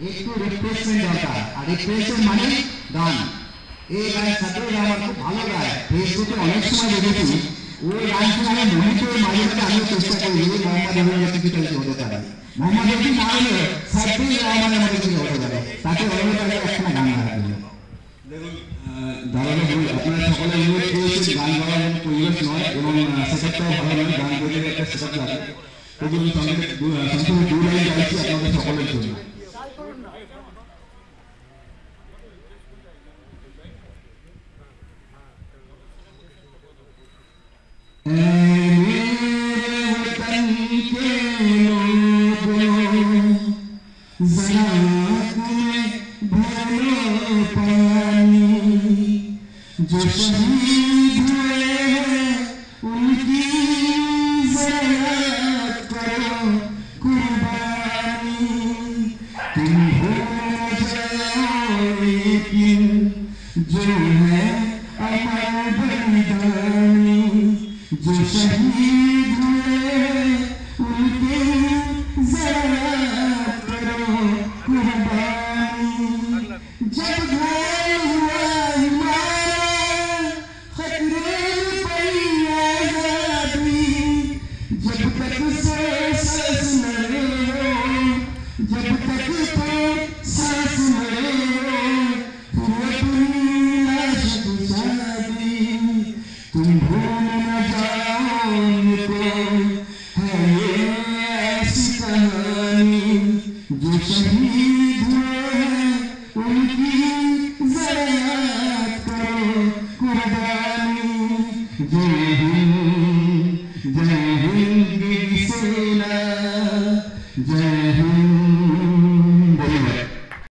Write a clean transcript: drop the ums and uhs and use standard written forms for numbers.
একটু রিফ্রেশমেন্ট দরকার। আর রিফ্রেশমেন্ট মানে গান। এই গান ছাত্ররা আমার খুব ভালো গায়, ফেসবুকে অনেক সময় দেখেছি ওই গান শুনে আমি মনিটর মাঝে মাঝে আমিও চেষ্টা করি মোহাম্মদ রফির কিছু হতে পারে। মোহাম্মদ রফি না হলে সাব্বির রহমানের মতো কিছু হতে পারে, তাকে অনুপ্রাণিত একখানা গান গাওয়ার জন্য। দেখুন দাদা আপনারা সকলে অনুরোধ করেছেন গান গাওয়ার জন্য পরিবেশ নয় এবং সেটআপটাও ভালো নয়, গান বলতে একটা সেটআপ লাগে। তবু আমি সংক্ষেপে দু লাইন গাইছি আপনাদের সকলের জন্য। जो शहीद हुए हैं उनकी ज़ियारत करो कुर्बानी, तुम भूल जाओ लेकिन जो है अमर बलिदानी, जो शहीद हुए हैं उनकी ज़ियारत करो कुर्बानी। जब घायल हुआ जब तक सांस लड़े तुम अपनी लाश बुझा दी, तुम भूल न जाओ उनको, है ये ऐसी कहानी, जो शहीद हुए हैं उनकी